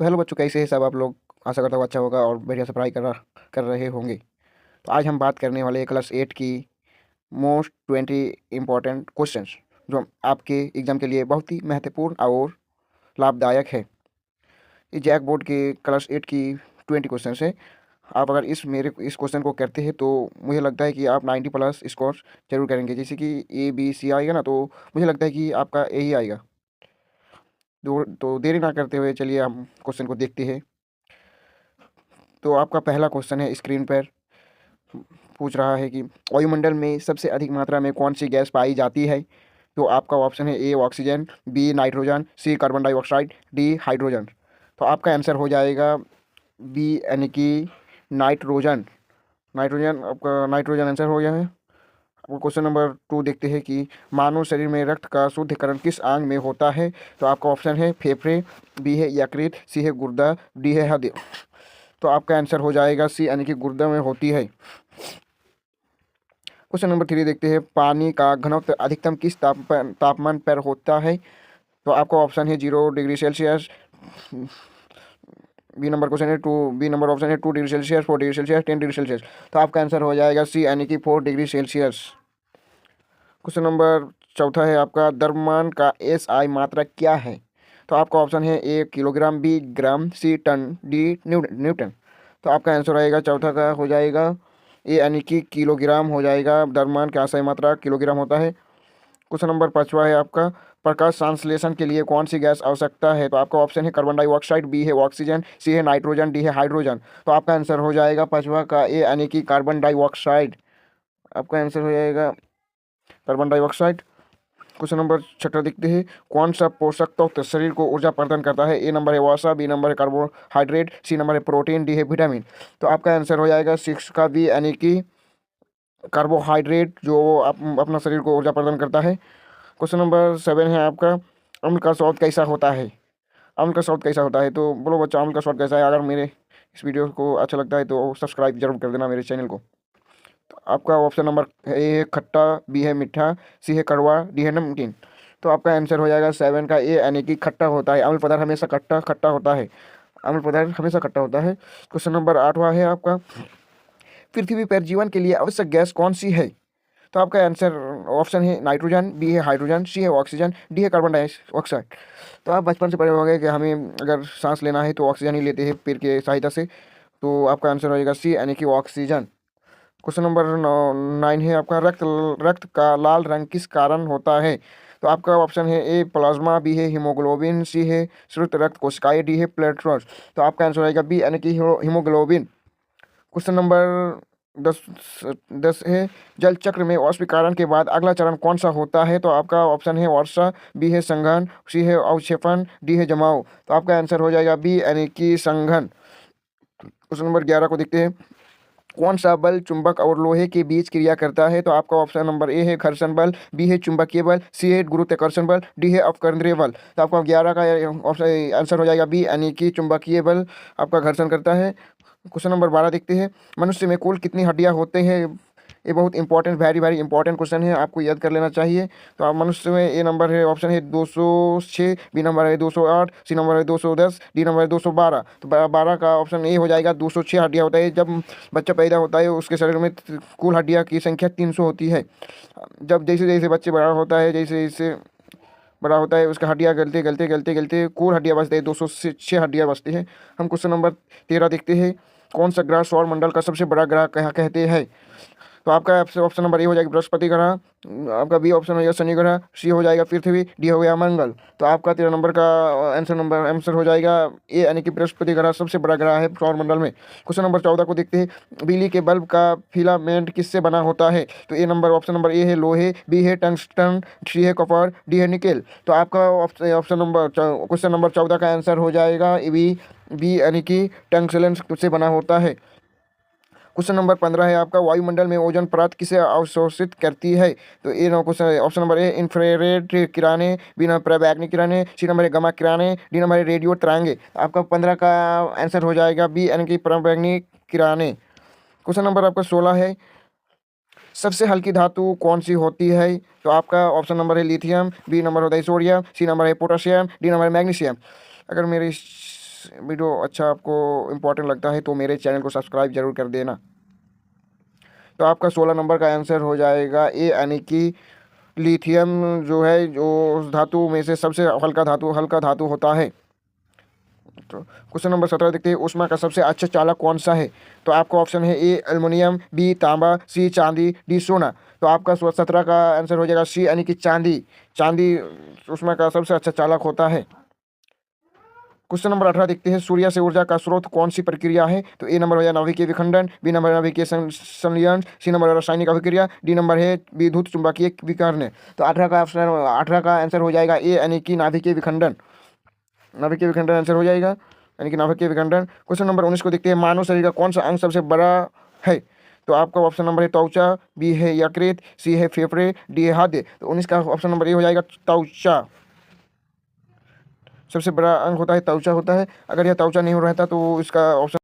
तो हेलो बच्चों, कैसे हैं सब आप लोग। आशा करता हूँ अच्छा होगा और बढ़िया से पढ़ाई कर रहे होंगे। तो आज हम बात करने वाले हैं क्लास 8 की मोस्ट 20 इम्पोर्टेंट क्वेश्चंस, जो आपके एग्जाम के लिए बहुत ही महत्वपूर्ण और लाभदायक है। ये जैक बोर्ड के क्लास 8 की 20 क्वेश्चन है। आप अगर इस क्वेश्चन को करते हैं तो मुझे लगता है कि आप 90 प्लस स्कोर जरूर करेंगे। जैसे कि ABC आएगा ना, तो मुझे लगता है कि आपका यही आएगा। तो देरी ना करते हुए चलिए हम क्वेश्चन को देखते हैं। तो आपका पहला क्वेश्चन है, स्क्रीन पर पूछ रहा है कि वायुमंडल में सबसे अधिक मात्रा में कौन सी गैस पाई जाती है। तो आपका ऑप्शन है A oxygen, B nitrogen, C carbon dioxide, D hydrogen. तो आपका आंसर हो जाएगा बी, यानी कि नाइट्रोजन। नाइट्रोजन आपका नाइट्रोजन आंसर हो गया है। आपको क्वेश्चन नंबर 2 देखते हैं कि मानव शरीर में रक्त का शुद्धिकरण किस अंग में होता है। तो आपका ऑप्शन है फेफड़े, बी है यकृत, सी है गुर्दा, डी है हृदय। तो आपका आंसर हो जाएगा सी, यानी कि गुर्दा में होती है। क्वेश्चन नंबर 3 देखते हैं, पानी का घनत्व अधिकतम किस तापमान पर होता है। तो आपका ऑप्शन है 0 degree Celsius. B number option है 2 degree Celsius, 4 degree Celsius, 10 degree Celsius. तो आपका आंसर हो जाएगा सी, यानी कि 4 डिग्री सेल्सियस। क्वेश्चन नंबर चौथा है आपका, द्रव्यमान का SI मात्रक क्या है। तो आपका ऑप्शन है ए किलोग्राम, बी ग्राम, सी टन, डी न्यूटन। तो आपका आंसर रहेगा चौथा का हो जाएगा ए, यानी कि किलोग्राम हो जाएगा। द्रव्यमान का SI मात्रा किलोग्राम होता है। क्वेश्चन नंबर पाँचवा है आपका, प्रकाश संश्लेषण के लिए कौन सी गैस आवश्यकता है। तो आपका ऑप्शन है कार्बन डाइऑक्साइड, बी है ऑक्सीजन, सी है नाइट्रोजन, डी है हाइड्रोजन। तो आपका आंसर हो जाएगा पाँचवा का ए, यानी कि कार्बन डाइऑक्साइड। आपका आंसर हो जाएगा कार्बन डाइऑक्साइड। क्वेश्चन नंबर छठा देखते हैं, कौन सा पोषक तत्व शरीर को ऊर्जा प्रदान करता है। ए नंबर है वसा, बी नंबर है कार्बोहाइड्रेट, सी नंबर है प्रोटीन, डी है विटामिन। तो आपका आंसर हो जाएगा 6 का बी, यानी कि कार्बोहाइड्रेट, जो अपना शरीर को ऊर्जा प्रदान करता है। क्वेश्चन नंबर 7 है आपका, अम्ल का स्वाद कैसा होता है। अम्ल का स्वाद कैसा होता है। तो बोलो बच्चा, अम्ल का स्वाद कैसा है। अगर मेरे इस वीडियो को अच्छा लगता है तो सब्सक्राइब जरूर कर देना मेरे चैनल को। तो आपका ऑप्शन नंबर ए है खट्टा, बी है मीठा, सी है कड़वा, डी है नमकीन। तो आपका आंसर हो जाएगा 7 का ए, यानी कि खट्टा होता है। अम्ल पदार्थ हमेशा खट्टा खट्टा होता है। अम्ल पदार्थ हमेशा खट्टा होता है। क्वेश्चन नंबर 8वां है आपका, पृथ्वी पर जीवन के लिए आवश्यक गैस कौन सी है। तो आपका आंसर ऑप्शन है नाइट्रोजन, बी है हाइड्रोजन, सी है ऑक्सीजन, डी है कार्बन डाइऑक्साइड। तो आप बचपन से पढ़े होंगे कि हमें अगर सांस लेना है तो ऑक्सीजन ही लेते हैं पेड़ की सहायता से। तो आपका आंसर हो जाएगा सी, यानी कि ऑक्सीजन। क्वेश्चन नंबर 9 है आपका, रक्त का लाल रंग किस कारण होता है। तो आपका ऑप्शन है ए प्लाज्मा, बी है हीमोग्लोबिन, सी है श्वेत रक्त कोशिकाएं, डी है प्लेटलेट्स। तो आपका आंसर रहेगा बी, यानी कि हीमोग्लोबिन। क्वेश्चन नंबर 10 10 है, जल चक्र में वाष्पीकरण के बाद अगला चरण कौन सा होता है। तो आपका ऑप्शन है वर्षा, बी है संघनन, सी है अवक्षेपण, डी है जमाव। तो आपका आंसर हो जाएगा बी, यानी कि संघनन। क्वेश्चन नंबर 11 को देखते हैं, कौन सा बल चुंबक और लोहे के बीच क्रिया करता है। तो आपका ऑप्शन नंबर ए है घर्षण बल, बी है चुंबकीय बल, सी है गुरुत्वाकर्षण बल, डी है अपकेंद्रीय बल। तो आपका 11 का ऑप्शन आंसर हो जाएगा बी, यानी कि चुंबकीय बल आपका घर्षण करता है। क्वेश्चन नंबर 12 देखते हैं, मनुष्य में कुल कितनी हड्डियां होते हैं। ये बहुत important, very very important question है, आपको याद कर लेना चाहिए। तो आप मनुष्य में ए नंबर है ऑप्शन है 206, बी नंबर है 208, सी नंबर है 210, डी नंबर है 212। तो 12 का ऑप्शन ए हो जाएगा। 206 हड्डियां होता है। जब बच्चा पैदा होता है उसके शरीर में कुल हड्डियां की संख्या 300 होती है। जब जैसे जैसे बच्चे बड़ा होता है, जैसे जैसे बड़ा होता है, उसका हड्डियां गलते गलते गलते गलते कुल हड्डियां बचते हैं 206 हड्डियां बचती हैं। हम क्वेश्चन नंबर 13 देखते हैं, कौन सा ग्रह सौर मंडल का सबसे बड़ा ग्रह कहते हैं। तो आपका ऑप्शन नंबर ए हो जाएगा बृहस्पति ग्रह, आपका बी ऑप्शन हो जाएगा शनि ग्रह, सी हो जाएगा पृथ्वी, डी हो गया मंगल। तो आपका 13 नंबर का आंसर हो जाएगा ए, यानी कि बृहस्पति ग्रह सबसे बड़ा ग्रह है सौर मंडल में। क्वेश्चन नंबर 14 को देखते हैं, बिजली के बल्ब का फिलामेंट किससे बना होता है। तो ए नंबर ऑप्शन नंबर ए है लोहे, बी है टंगस्टन, सी है कॉपर, डी है निकेल। तो आपका ऑप्शन नंबर क्वेश्चन नंबर 14 का आंसर हो जाएगा बी, यानी कि टंगस्टन से बना होता है। क्वेश्चन नंबर 15 है आपका, वायुमंडल में ओजोन परत किसे अवशोषित करती है। तो a question option number A infrared किरणें, बी नंबर पराबैंगनी किरणें, सी नंबर है गामा किरणें, डी नंबर है रेडियो तरंगे। तो आपका 15 का आंसर हो जाएगा बी, यानी कि पराबैंगनी किरणें। क्वेश्चन नंबर आपका 16 है, सबसे हल्की धातु कौन सी होती है। तो आपका ऑप्शन नंबर है लिथियम, बी नंबर होता है सोडियम, सी नंबर है पोटेशियम, डी नंबर है मैग्नीशियम। अगर मेरे वीडियो अच्छा आपको इम्पोर्टेंट लगता है तो मेरे चैनल को सब्सक्राइब जरूर कर देना। तो आपका 16 नंबर का आंसर हो जाएगा ए, यानी कि लिथियम जो है जो उस धातु में से सबसे हल्का धातु होता है। तो क्वेश्चन नंबर 17 देखते हैं, ऊष्मा का सबसे अच्छा चालक कौन सा है? तो आपका ऑप्शन है ए एल्युमिनियम, बी तांबा, सी चांदी, डी सोना। तो आपका 17 का आंसर हो जाएगा सी, यानी कि चांदी। चांदी ऊष्मा का सबसे अच्छा चालक होता है। क्वेश्चन नंबर 18 देखते हैं, सूर्य से ऊर्जा का स्रोत कौन सी प्रक्रिया है? तो ए नंबर हो जाएगा नाभिकीय विखंडन, बी नंबर नाभिकीय संलयन, सी नंबर रासायनिक अभिक्रिया, डी नंबर है विद्युत चुंबकीय विकर्ण। तो 18 का आंसर हो जाएगा ए, यानी कि नाभिकीय विखंडन। नाभिकीय विखंडन आंसर हो जाएगा, यानी कि नाभिकीय विखंडन। क्वेश्चन नंबर 19 को देखते हैं, मानव शरीर का कौन सा अंग सबसे बड़ा है? तो आपका ऑप्शन नंबर है त्वचा, बी है यकृत, सी है फेफड़े, डी है हृदय। तो 19 का ऑप्शन नंबर ए हो जाएगा त्वचा। सबसे बड़ा अंग होता है त्वचा होता है। अगर यह त्वचा नहीं रहता तो इसका ऑप्शन